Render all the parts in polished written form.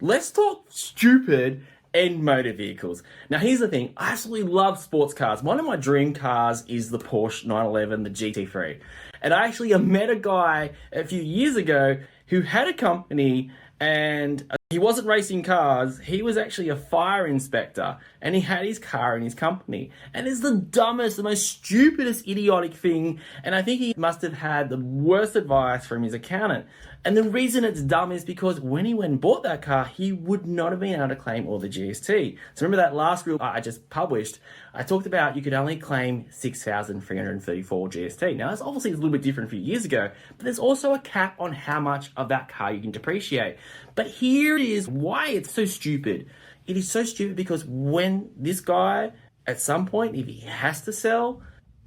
Let's talk stupid in motor vehicles. Now, here's the thing. I absolutely love sports cars. One of my dream cars is the Porsche 911, the GT3. And I actually met a guy a few years ago who had a company and he wasn't racing cars. He was actually a fire inspector and he had his car in his company. And it's the dumbest, the most stupidest, idiotic thing. And I think he must have had the worst advice from his accountant. And the reason it's dumb is because when he went and bought that car, he would not have been able to claim all the GST. So remember that last rule I just published, I talked about you could only claim 6,334 GST. Now that's obviously a little bit different a few years ago, but there's also a cap on how much of that car you can depreciate. But here it is why it's so stupid. It is so stupid because when this guy, at some point, if he has to sell,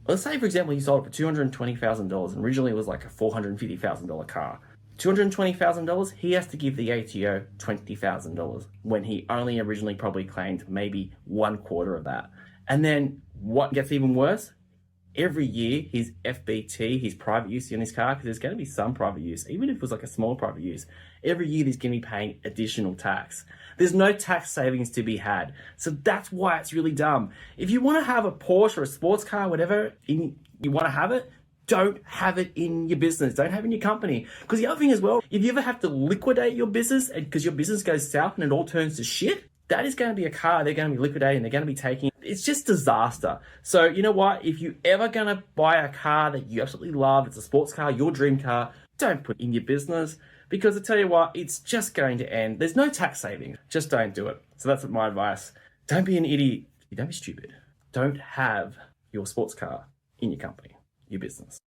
let's say for example, he sold it for $220,000 and originally it was like a $450,000 car. $220,000, he has to give the ATO $20,000 when he only originally probably claimed maybe 1/4 of that. And then what gets even worse? Every year, his FBT, his private use in his car, because there's going to be some private use, even if it was like a small private use, every year he's going to be paying additional tax. There's no tax savings to be had. So that's why it's really dumb. If you want to have a Porsche or a sports car, whatever, you want to have it, don't have it in your business. Don't have it in your company. Because the other thing as well, if you ever have to liquidate your business because your business goes south and it all turns to shit, that is going to be a car they're going to be liquidating. They're going to be taking. It's just disaster. So you know what? If you're ever going to buy a car that you absolutely love, it's a sports car, your dream car, don't put it in your business. Because I tell you what, it's just going to end. There's no tax savings. Just don't do it. So that's my advice. Don't be an idiot. Don't be stupid. Don't have your sports car in your company, your business.